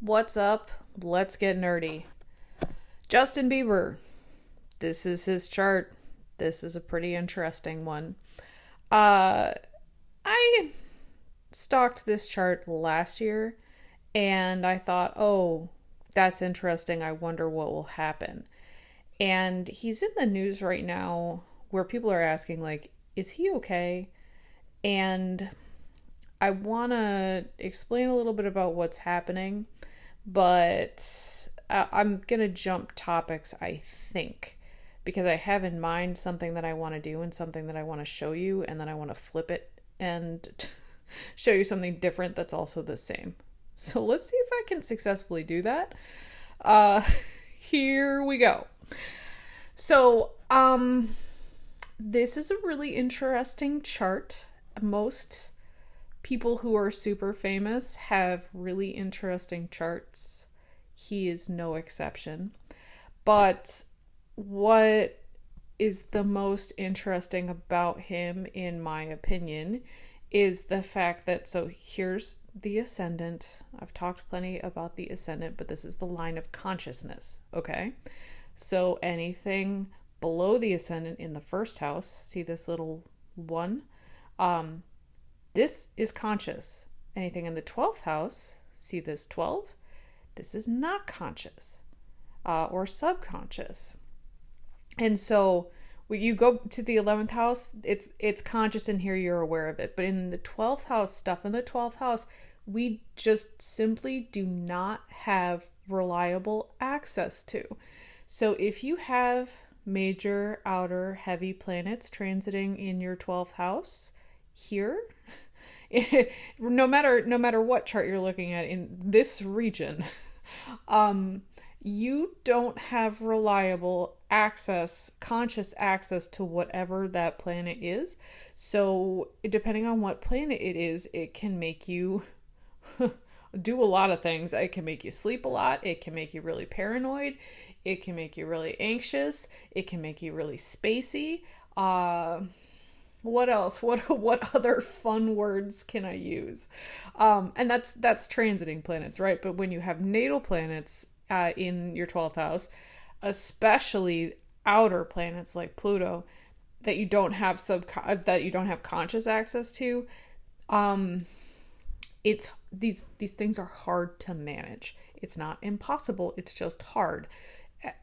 What's up? Let's get nerdy. Justin Bieber. This is his chart. This is a pretty interesting one. Uh, I stalked this chart last year and I thought, oh, that's interesting. I wonder what will happen. And he's in the news right now where people are asking, like, is he okay? And I want to explain a little bit about what's happening, but I'm going to jump topics, I think, because I have in mind something that I want to do and something that I want to show you, and then I want to flip it and show you something different that's also the same. So let's see if I can successfully do that. Uh, Here we go. So, this is a really interesting chart. Most people who are super famous have really interesting charts. He is no exception. But what is the most interesting about him, in my opinion, is the fact that, so here's the ascendant. I've talked plenty about the ascendant, but this is the line of consciousness, okay? So anything below the ascendant in the first house, see this little one? This is conscious. Anything in the 12th house, see this 12? This is not conscious or subconscious. And so when you go to the 11th house, it's conscious in here, you're aware of it. But in the 12th house, stuff in the 12th house, we just simply do not have reliable access to. So if you have major outer heavy planets transiting in your 12th house here, no matter what chart you're looking at in this region, you don't have reliable access, conscious access to whatever that planet is. So depending on what planet it is, it can make you do a lot of things. It can make you sleep a lot. It can make you really paranoid. It can make you really anxious. It can make you really spacey. What else? What other fun words can I use? And that's transiting planets, right? But when you have natal planets in your 12th house, especially outer planets like Pluto, that you don't have conscious access to, it's these things are hard to manage. It's not impossible, it's just hard.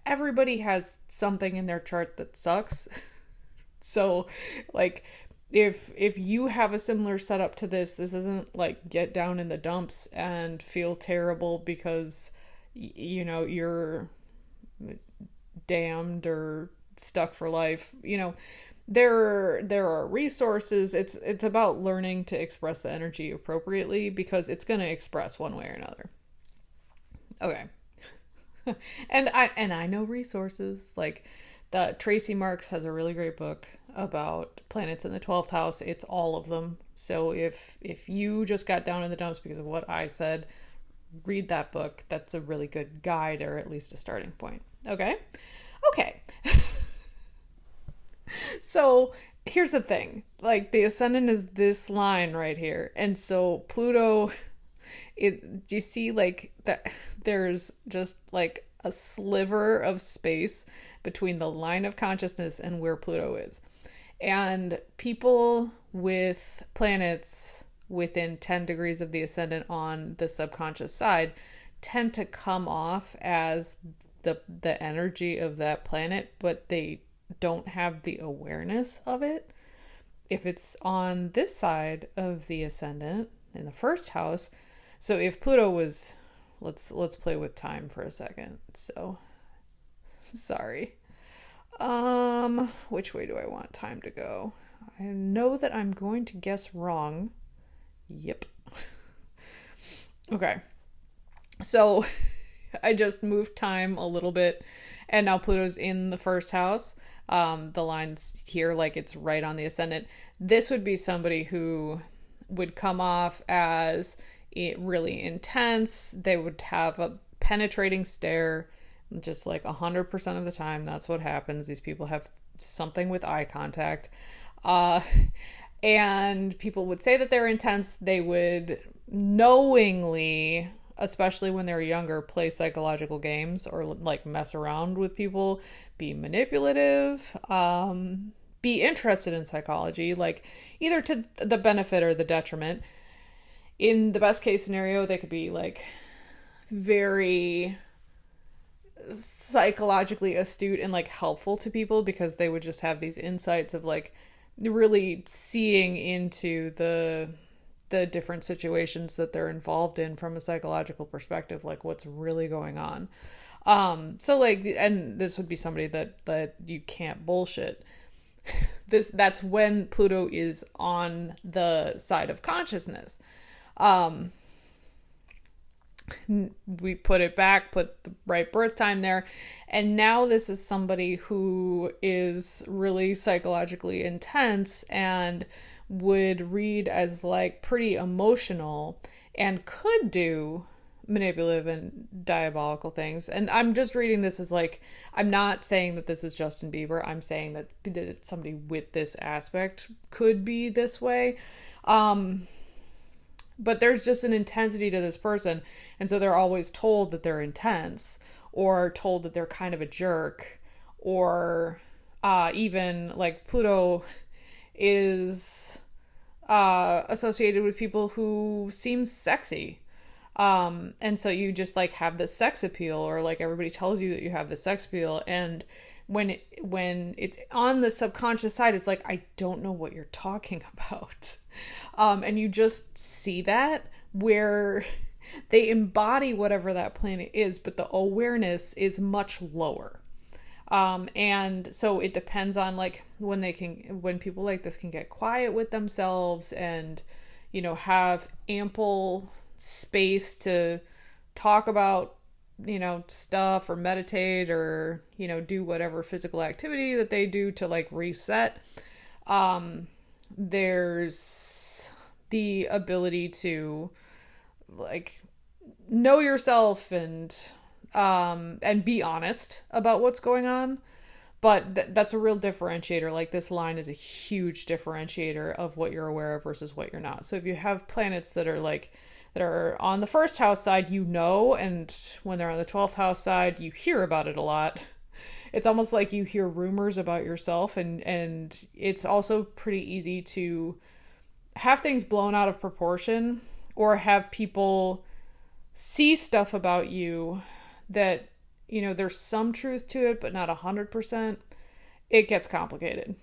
Everybody has something in their chart that sucks. So, like, if you have a similar setup to this isn't like get down in the dumps and feel terrible because you're damned or stuck for life. There are resources. It's about learning to express the energy appropriately, because it's going to express one way or another. Okay. and I know resources like the Tracy Marks has a really great book about planets in the 12th house. It's all of them. So if you just got down in the dumps because of what I said, read that book. That's a really good guide, or at least a starting point. Okay. So here's the thing. Like, the ascendant is this line right here. And so Pluto, do you see like that there's just like a sliver of space between the line of consciousness and where Pluto is. And people with planets within 10 degrees of the ascendant on the subconscious side tend to come off as the energy of that planet, but they don't have the awareness of it. If it's on this side of the ascendant in the first house, so if Pluto was, let's play with time for a second. So sorry. Which way do I want time to go? I know that I'm going to guess wrong. Yep. Okay. So I just moved time a little bit, and now Pluto's in the first house. The line's here, like it's right on the ascendant. This would be somebody who would come off as really intense. They would have a penetrating stare, just like 100% of the time. That's what happens. These people have something with eye contact. And people would say that they're intense. They would knowingly especially when they're younger, play psychological games or like mess around with people, be manipulative, be interested in psychology, like either to the benefit or the detriment. In the best case scenario, they could be like very psychologically astute and like helpful to people because they would just have these insights of like really seeing into the different situations that they're involved in from a psychological perspective, like what's really going on. So like, and this would be somebody that you can't bullshit. That's when Pluto is on the side of consciousness. We put it back, put the right birth time there, and now this is somebody who is really psychologically intense and would read as like pretty emotional and could do manipulative and diabolical things. And I'm just reading this as like, I'm not saying that this is Justin Bieber. I'm saying that somebody with this aspect could be this way. But there's just an intensity to this person. And so they're always told that they're intense or told that they're kind of a jerk, or even like Pluto is associated with people who seem sexy. And so you just like have this sex appeal, or like everybody tells you that you have this sex appeal. And when it's on the subconscious side, it's like, I don't know what you're talking about. And you just see that where they embody whatever that planet is, but the awareness is much lower. And so it depends on like when people like this can get quiet with themselves and, you know, have ample space to talk about, you know, stuff or meditate or, you know, do whatever physical activity that they do to like reset. There's the ability to like know yourself and be honest about what's going on. But that's a real differentiator. Like this line is a huge differentiator of what you're aware of versus what you're not. So if you have planets that are on the first house side, you know, and when they're on the 12th house side, you hear about it a lot. It's almost like you hear rumors about yourself, and it's also pretty easy to have things blown out of proportion or have people see stuff about you that, you know, there's some truth to it, but not 100%. It gets complicated.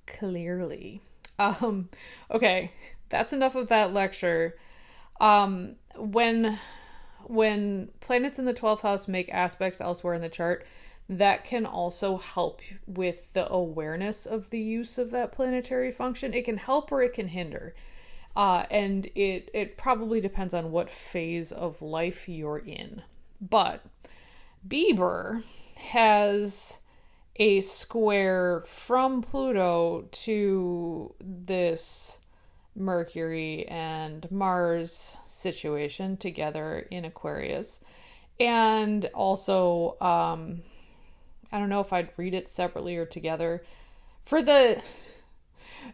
Clearly. Okay, that's enough of that lecture. When planets in the 12th house make aspects elsewhere in the chart, that can also help with the awareness of the use of that planetary function. It can help or it can hinder. And it probably depends on what phase of life you're in. But Bieber has a square from Pluto to this Mercury and Mars situation together in Aquarius. And also, I don't know if I'd read it separately or together.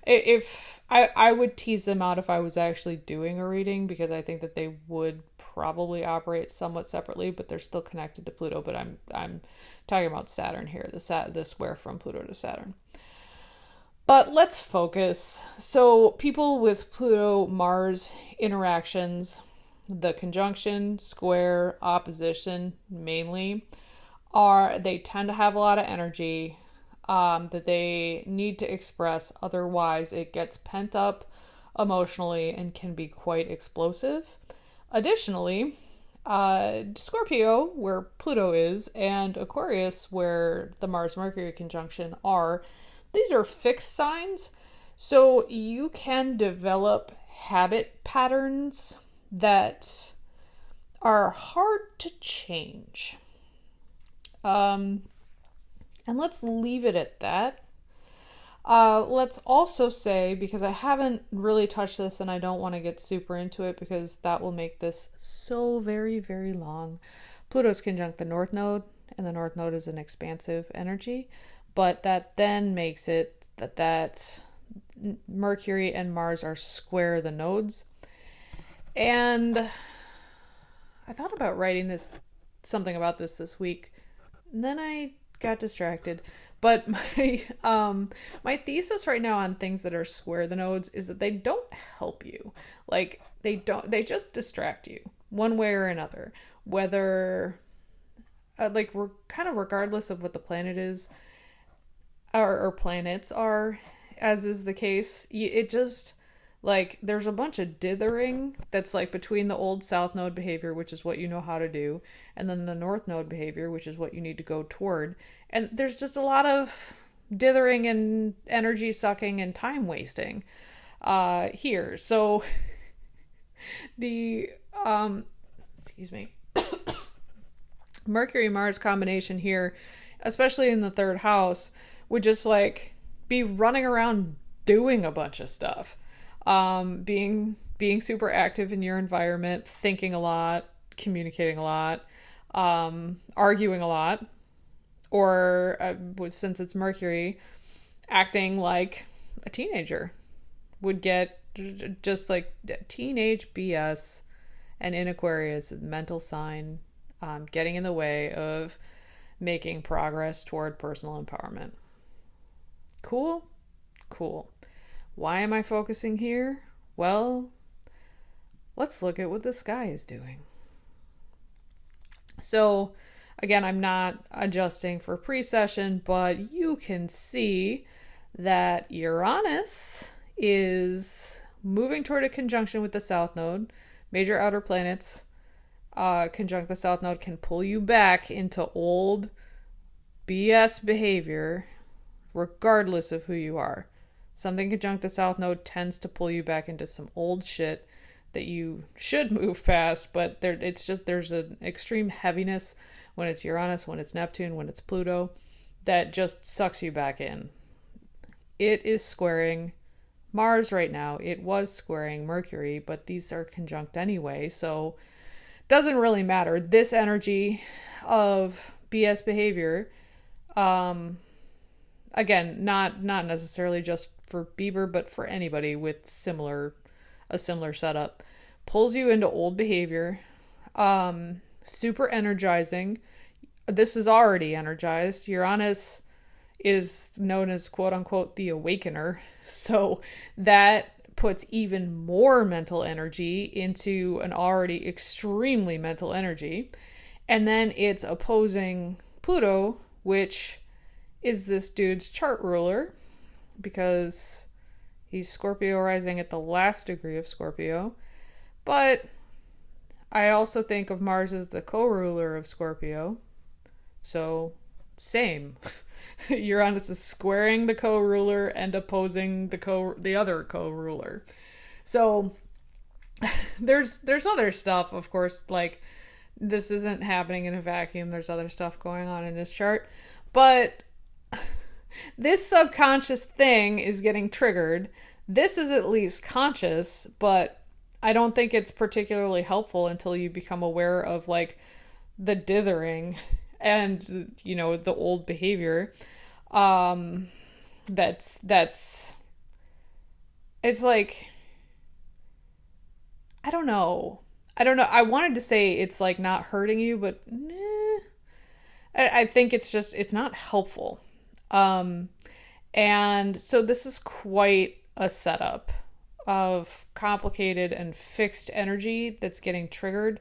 If I would tease them out if I was actually doing a reading, because I think that they would probably operate somewhat separately, but they're still connected to Pluto. But I'm talking about Saturn here, the square from Pluto to Saturn. But let's focus. So people with Pluto-Mars interactions, the conjunction, square, opposition mainly, they tend to have a lot of energy that they need to express. Otherwise, it gets pent up emotionally and can be quite explosive. Additionally, Scorpio, where Pluto is, and Aquarius, where the Mars-Mercury conjunction are, these are fixed signs. So you can develop habit patterns that are hard to change. And let's leave it at that. Let's also say, because I haven't really touched this and I don't want to get super into it because that will make this so very, very long. Pluto's conjunct the North Node, and the North Node is an expansive energy, but that then makes it that Mercury and Mars are square the nodes. And I thought about writing something about this week, and then I got distracted. But my thesis right now on things that are square the nodes is that they don't help you. Like they just distract you one way or another. Whether like we're kind of regardless of what the planet is or planets are, as is the case, it just like there's a bunch of dithering that's like between the old south node behavior, which is what you know how to do, and then the north node behavior, which is what you need to go toward. And there's just a lot of dithering and energy sucking and time wasting here. So the excuse me, Mercury Mars combination here, especially in the third house, would just like be running around doing a bunch of stuff. Being super active in your environment, thinking a lot, communicating a lot, arguing a lot, or since it's Mercury, acting like a teenager would get, just like teenage BS. And in Aquarius, mental sign, getting in the way of making progress toward personal empowerment. Cool? Cool. Why am I focusing here? Well, let's look at what the sky is doing. So, again, I'm not adjusting for precession, but you can see that Uranus is moving toward a conjunction with the South Node. Major outer planets conjunct the South Node can pull you back into old BS behavior, regardless of who you are. Something conjunct the South Node tends to pull you back into some old shit that you should move past, but there's an extreme heaviness when it's Uranus, when it's Neptune, when it's Pluto, that just sucks you back in. It is squaring Mars right now. It was squaring Mercury, but these are conjunct anyway, so doesn't really matter. This energy of BS behavior, again, not necessarily just for Bieber, but for anybody with a similar setup, pulls you into old behavior, super energizing. This is already energized. Uranus is known as quote unquote the awakener, so that puts even more mental energy into an already extremely mental energy. And then it's opposing Pluto, which is this dude's chart ruler, because he's Scorpio rising at the last degree of Scorpio. But I also think of Mars as the co-ruler of Scorpio. So, same. Uranus is squaring the co-ruler and opposing the other co-ruler. So, there's other stuff, of course, like this isn't happening in a vacuum. There's other stuff going on in this chart. But this subconscious thing is getting triggered. This is at least conscious, but I don't think it's particularly helpful until you become aware of like the dithering and, you know, the old behavior. It's like, I don't know. I wanted to say it's like not hurting you, but I think it's not helpful. And so this is quite a setup of complicated and fixed energy that's getting triggered.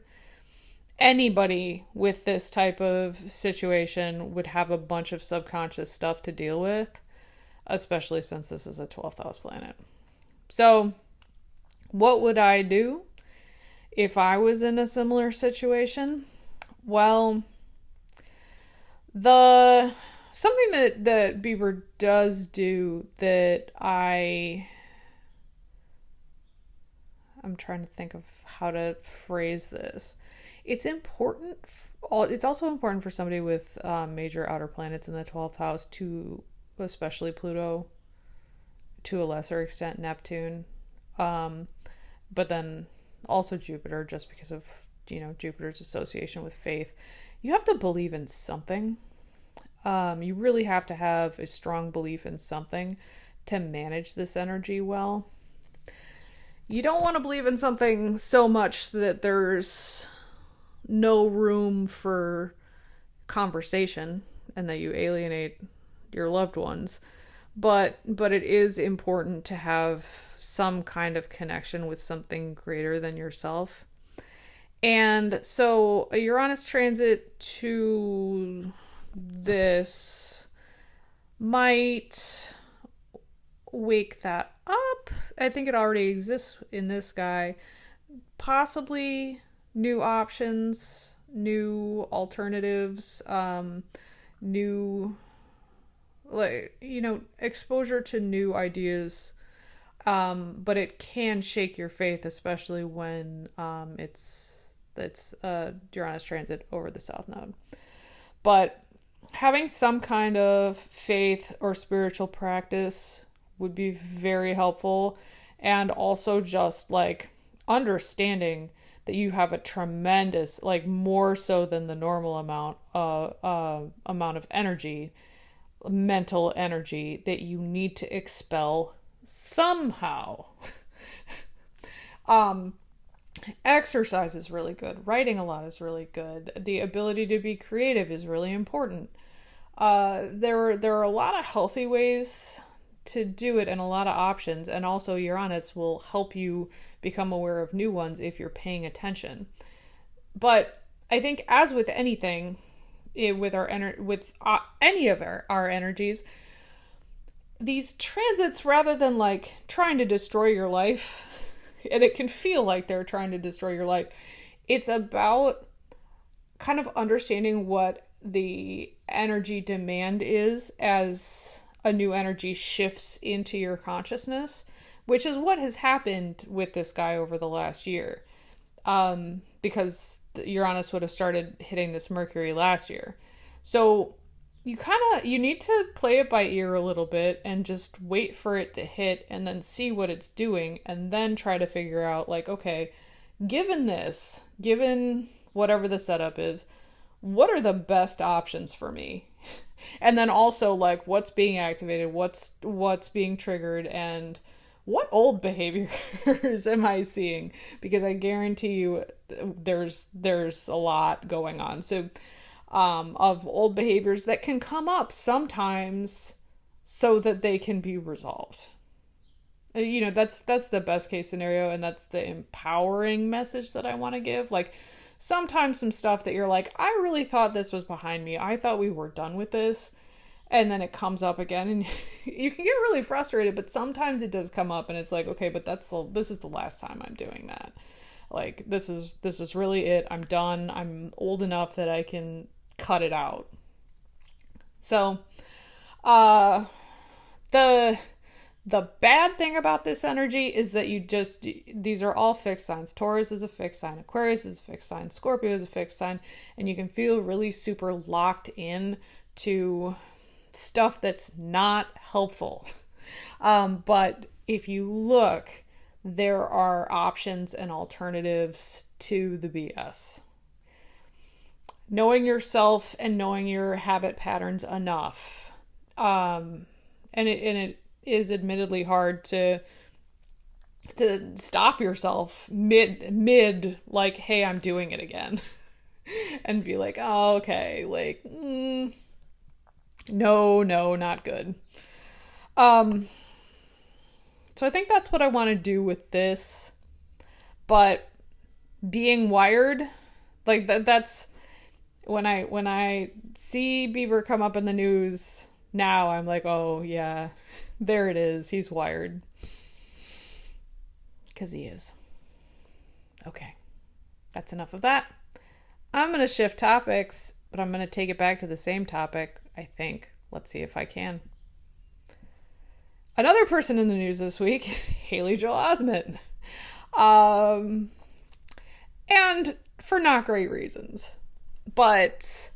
Anybody with this type of situation would have a bunch of subconscious stuff to deal with, especially since this is a 12th house planet. So what would I do if I was in a similar situation? Well, something that Bieber does do that I'm trying to think of how to phrase this. It's important. It's also important for somebody with major outer planets in the 12th house, to especially Pluto, to a lesser extent Neptune, but then also Jupiter, just because of, you know, Jupiter's association with faith. You have to believe in something. You really have to have a strong belief in something to manage this energy well. You don't want to believe in something so much that there's no room for conversation and that you alienate your loved ones. But it is important to have some kind of connection with something greater than yourself. And so a Uranus transit to this might wake that up. I think it already exists in this guy. Possibly new options, new alternatives, new, like, exposure to new ideas. But it can shake your faith, especially when it's Uranus transit over the South Node. But having some kind of faith or spiritual practice would be very helpful, and also just like understanding that you have a tremendous, like more so than the normal amount of energy, mental energy, that you need to expel somehow. Exercise is really good. Writing a lot is really good. The ability to be creative is really important. There are a lot of healthy ways to do it and a lot of options. And also Uranus will help you become aware of new ones if you're paying attention. But I think, as with anything, with any of our energies, these transits, rather than like trying to destroy your life, and it can feel like they're trying to destroy your life, it's about kind of understanding what the energy demand is as a new energy shifts into your consciousness, which is what has happened with this guy over the last year. Because Uranus would have started hitting this Mercury last year. So you need to play it by ear a little bit and just wait for it to hit and then see what it's doing, and then try to figure out, like, okay, given whatever the setup is, what are the best options for me? And then also, like, what's being activated, what's being triggered, and what old behaviors am I seeing? Because I guarantee you there's a lot going on. So of old behaviors that can come up sometimes so that they can be resolved. That's the best case scenario, and that's the empowering message that I want to give. Like, sometimes some stuff that you're like, I really thought this was behind me. I thought we were done with this. And then it comes up again, and you can get really frustrated, but sometimes it does come up and it's like, okay, but this is the last time I'm doing that. Like, this is really it. I'm done. I'm old enough that I can cut it out. So, the bad thing about this energy is that these are all fixed signs. Taurus is a fixed sign. Aquarius is a fixed sign. Scorpio is a fixed sign. And you can feel really super locked in to stuff that's not helpful. But if you look, there are options and alternatives to the BS. Knowing yourself and knowing your habit patterns enough. And it is admittedly hard to stop yourself mid like, hey, I'm doing it again. And be like, oh, okay, like, no, not good. So I think that's what I want to do with this. But being wired, like, that's when I see Bieber come up in the news now, I'm like, oh yeah, there it is. He's wired. Because he is. Okay, that's enough of that. I'm going to shift topics, but I'm going to take it back to the same topic, I think. Let's see if I can. Another person in the news this week, Haley Joel Osment. And for not great reasons. But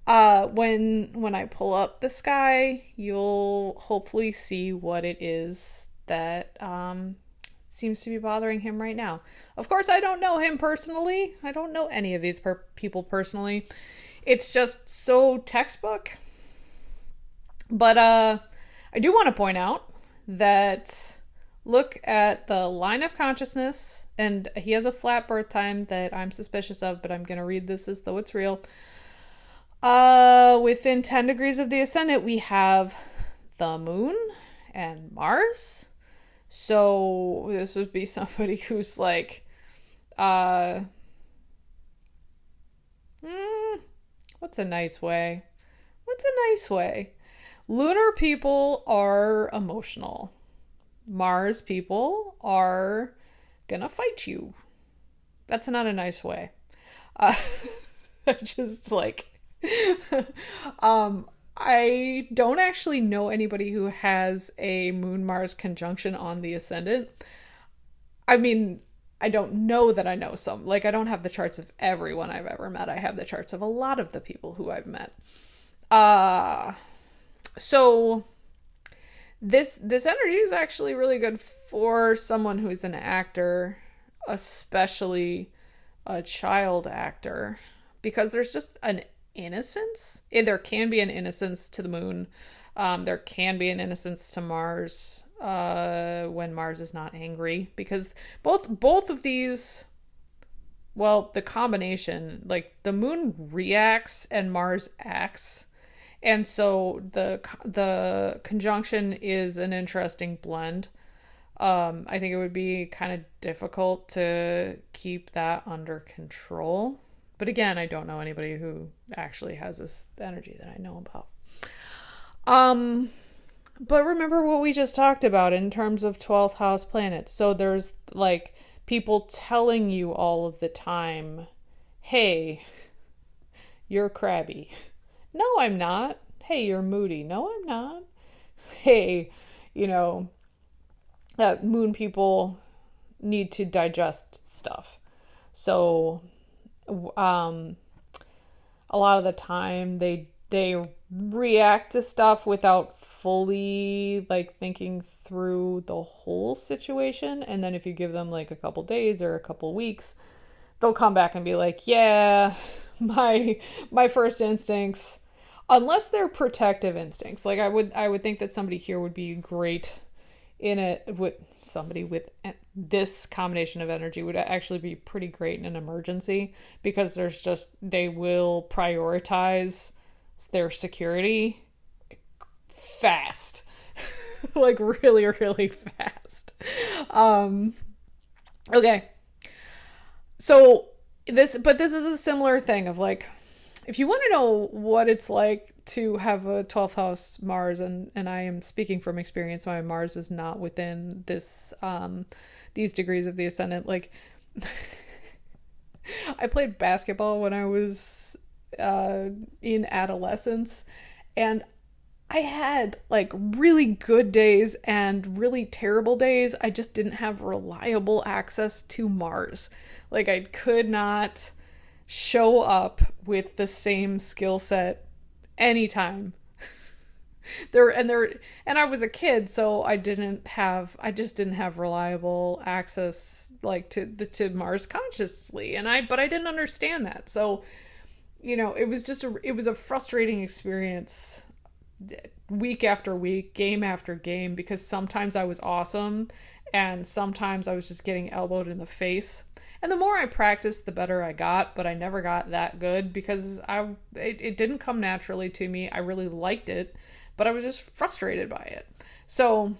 when I pull up the sky, you'll hopefully see what it is that seems to be bothering him right now. Of course, I don't know him personally. I don't know any of these people personally. It's just so textbook. But I do want to point out that look at the line of consciousness, and he has a flat birth time that I'm suspicious of, but I'm going to read this as though it's real. Within 10 degrees of the ascendant, we have the moon and Mars. So this would be somebody who's like, what's a nice way? Lunar people are emotional. Mars people are gonna fight you. That's not a nice way. Just like, I don't actually know anybody who has a Moon-Mars conjunction on the ascendant. I mean, I don't know that I know some. Like, I don't have the charts of everyone I've ever met. I have the charts of a lot of the people who I've met. So this energy is actually really good for someone who's an actor, especially a child actor, because there's just an innocence. There can be an innocence to the moon. There can be an innocence to Mars when Mars is not angry, because both of these, well, the combination, like the moon reacts and Mars acts, and so the conjunction is an interesting blend. I think it would be kind of difficult to keep that under control. But again, I don't know anybody who actually has this energy that I know about. But remember what we just talked about in terms of 12th house planets. So there's like people telling you all of the time, hey, you're crabby. No, I'm not. Hey, you're moody. No, I'm not. Hey, moon people need to digest stuff. So a lot of the time they react to stuff without fully like thinking through the whole situation, and then if you give them like a couple days or a couple weeks, they'll come back and be like, yeah, my first instincts, unless they're protective instincts, like I would think that somebody here would be great in it. With somebody with this combination of energy would actually be pretty great in an emergency, because they will prioritize their security fast. Like really, really fast. Okay. So this is a similar thing of like, if you want to know what it's like to have a 12th house Mars, and I am speaking from experience, my Mars is not within this these degrees of the ascendant. Like, I played basketball when I was in adolescence, and I had like really good days and really terrible days. I just didn't have reliable access to Mars. Like, I could not show up with the same skill set anytime. And I was a kid, so I just didn't have reliable access like to Mars consciously. But I didn't understand that. So, it was a frustrating experience week after week, game after game, because sometimes I was awesome and sometimes I was just getting elbowed in the face. And the more I practiced, the better I got, but I never got that good because it didn't come naturally to me. I really liked it, but I was just frustrated by it. So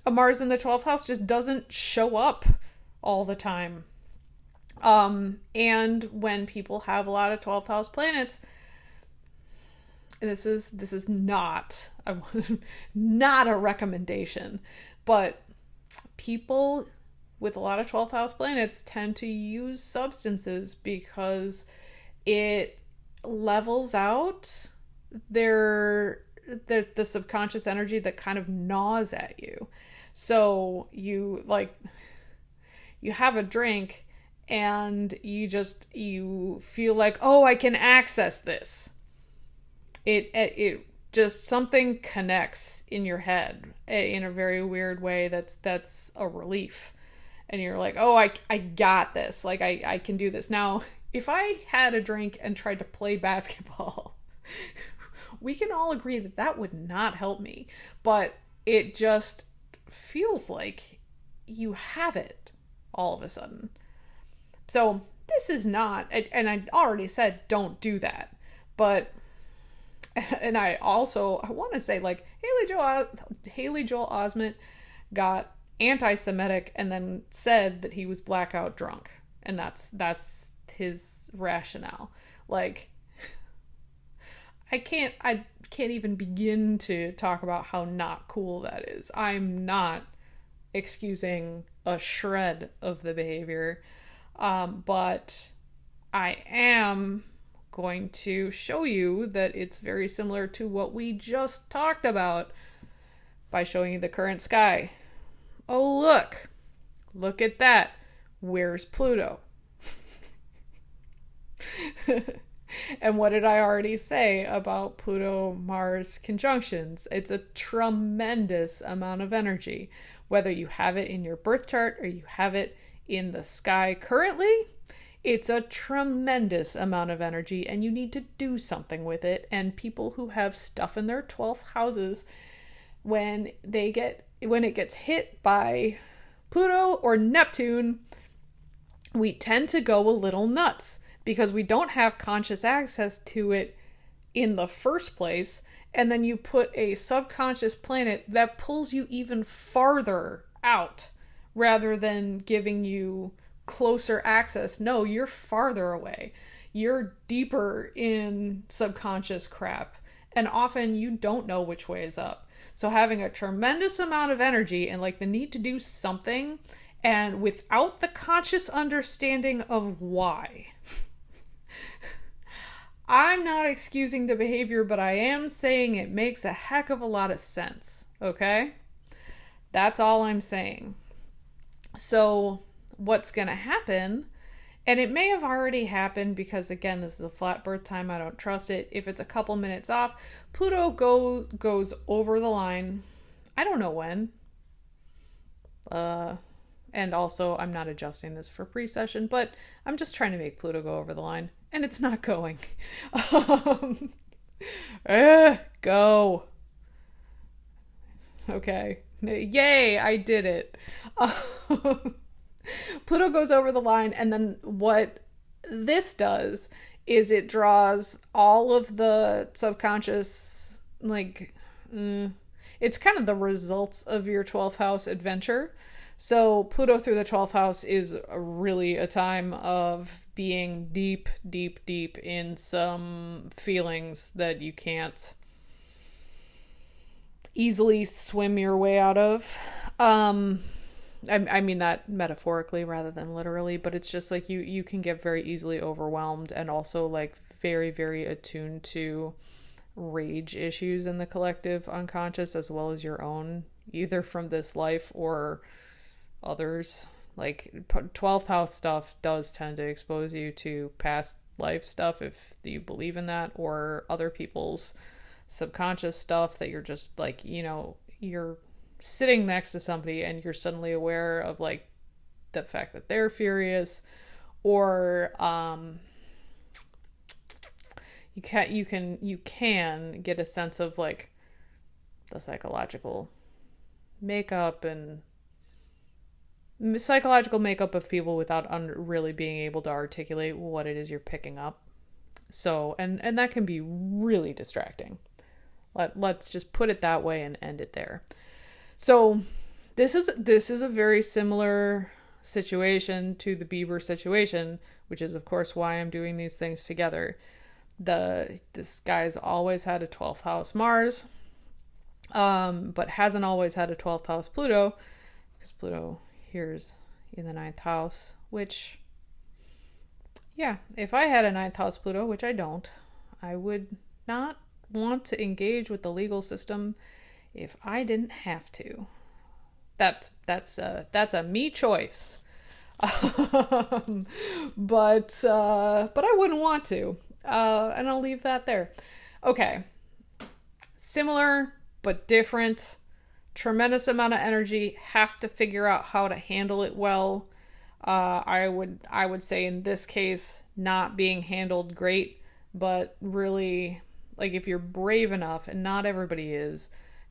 a Mars in the 12th house just doesn't show up all the time. And when people have a lot of 12th house planets, this is not a recommendation, but people with a lot of 12th house planets tend to use substances because it levels out the subconscious energy that kind of gnaws at you. So you have a drink and you feel like, oh, I can access this. It just, something connects in your head in a very weird way that's a relief. And you're like, oh, I got this. Like, I can do this. Now, if I had a drink and tried to play basketball, we can all agree that would not help me. But it just feels like you have it all of a sudden. So this is not, and I already said don't do that, but, and I want to say, like, Haley Joel Osment got anti-Semitic and then said that he was blackout drunk, and that's his rationale. Like, I can't even begin to talk about how not cool that is. I'm not excusing a shred of the behavior, but I am going to show you that it's very similar to what we just talked about by showing you the current sky. Oh, look at that. Where's Pluto? And what did I already say about Pluto-Mars conjunctions? It's a tremendous amount of energy. Whether you have it in your birth chart or you have it in the sky currently, it's a tremendous amount of energy, and you need to do something with it. And people who have stuff in their 12th houses, when it gets hit by Pluto or Neptune, we tend to go a little nuts because we don't have conscious access to it in the first place. And then you put a subconscious planet that pulls you even farther out rather than giving you closer access. No, you're farther away. You're deeper in subconscious crap. And often you don't know which way is up. So having a tremendous amount of energy and like the need to do something, and without the conscious understanding of why. I'm not excusing the behavior, but I am saying it makes a heck of a lot of sense. Okay? That's all I'm saying. So what's going to happen, and it may have already happened because, again, this is a flat birth time. I don't trust it. If it's a couple minutes off, Pluto goes over the line. I don't know when. And also, I'm not adjusting this for pre-session, but I'm just trying to make Pluto go over the line, and it's not going. Go. Okay. Yay, I did it. Pluto goes over the line, and then what this does is it draws all of the subconscious, like, it's kind of the results of your 12th house adventure. So Pluto through the 12th house is really a time of being deep, deep, deep in some feelings that you can't easily swim your way out of. I mean that metaphorically rather than literally, but it's just like you can get very easily overwhelmed and also like very, very attuned to rage issues in the collective unconscious as well as your own, either from this life or others. Like 12th house stuff does tend to expose you to past life stuff if you believe in that, or other people's subconscious stuff that you're just like, you're sitting next to somebody and you're suddenly aware of like the fact that they're furious, or you can get a sense of like the psychological makeup of people without really being able to articulate what it is you're picking up. So, and that can be really distracting. Let's just put it that way and end it there. So this is a very similar situation to the Bieber situation, which is of course why I'm doing these things together. This guy's always had a 12th house Mars, but hasn't always had a 12th house Pluto, because Pluto here's in the 9th house, which, yeah, if I had a 9th house Pluto, which I don't, I would not want to engage with the legal system if I didn't have to. That's a me choice. But I wouldn't want to. And I'll leave that there. Okay. Similar but different. Tremendous amount of energy. Have to figure out how to handle it well. I would say in this case, not being handled great, but really, like, if you're brave enough, and not everybody is,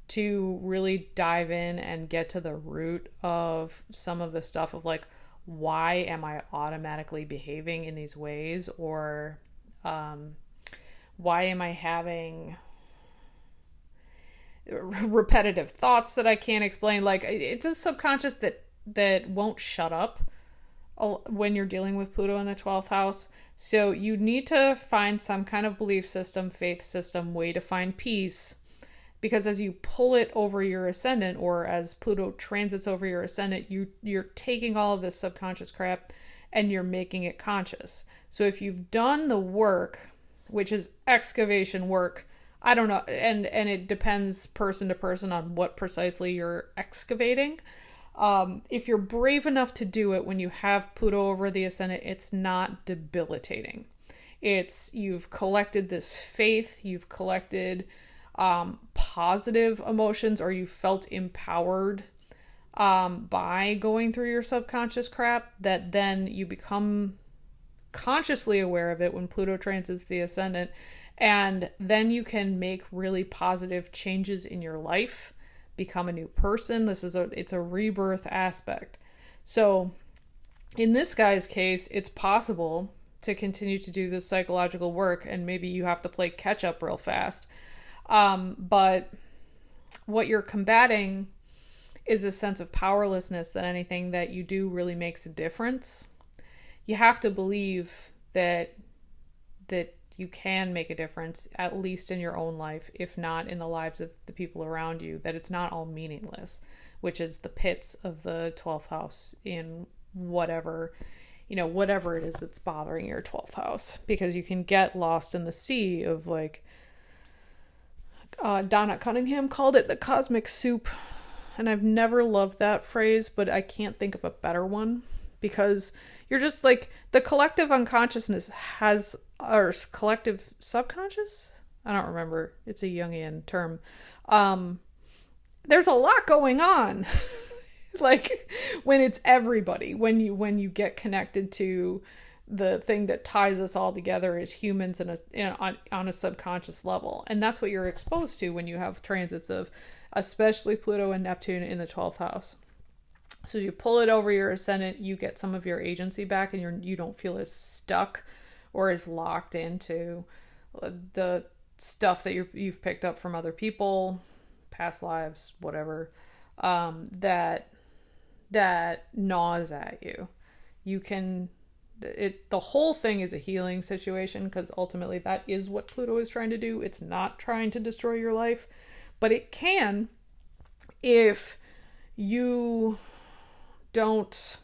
to really dive in and get to the root of some of the stuff of like, why am I automatically behaving in these ways? Or why am I having repetitive thoughts that I can't explain? Like, it's a subconscious that won't shut up when you're dealing with Pluto in the 12th house. So you need to find some kind of belief system, faith system, way to find peace. Because as you pull it over your ascendant, or as Pluto transits over your ascendant, you're taking all of this subconscious crap and you're making it conscious. So if you've done the work, which is excavation work, I don't know, and it depends person to person on what precisely you're excavating. If you're brave enough to do it when you have Pluto over the ascendant, it's not debilitating. You've collected this faith, you've collected positive emotions, or you felt empowered by going through your subconscious crap, that then you become consciously aware of it when Pluto transits the ascendant, and then you can make really positive changes in your life, become a new person. It's a rebirth aspect. So in this guy's case, it's possible to continue to do this psychological work, and maybe you have to play catch up real fast. But what you're combating is a sense of powerlessness, that anything that you do really makes a difference. You have to believe that you can make a difference, at least in your own life, if not in the lives of the people around you, that it's not all meaningless, which is the pits of the 12th house in whatever it is that's bothering your 12th house. Because you can get lost in the sea of, like, Donna Cunningham called it the cosmic soup. And I've never loved that phrase, but I can't think of a better one, because you're just like, the collective unconsciousness has, or collective subconscious? I don't remember. It's a Jungian term. There's a lot going on. Like, when it's everybody, when you get connected to the thing that ties us all together as humans on a subconscious level. And that's what you're exposed to when you have transits of especially Pluto and Neptune in the 12th house. So you pull it over your ascendant, you get some of your agency back, and you don't feel as stuck or as locked into the stuff that you've picked up from other people, past lives, whatever, that gnaws at you. The whole thing is a healing situation, because ultimately that is what Pluto is trying to do. It's not trying to destroy your life, but it can if you don't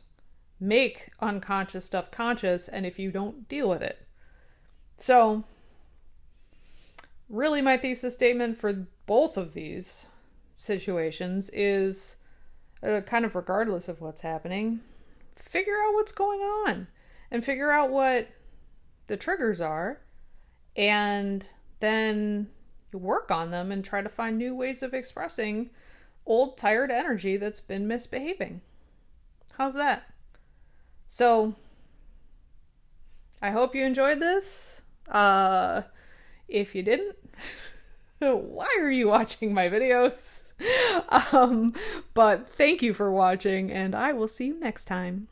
make unconscious stuff conscious, and if you don't deal with it. So really, my thesis statement for both of these situations is, kind of regardless of what's happening, figure out what's going on and figure out what the triggers are, and then you work on them and try to find new ways of expressing old tired energy that's been misbehaving. How's that? So I hope you enjoyed this. If you didn't, why are you watching my videos? But thank you for watching, and I will see you next time.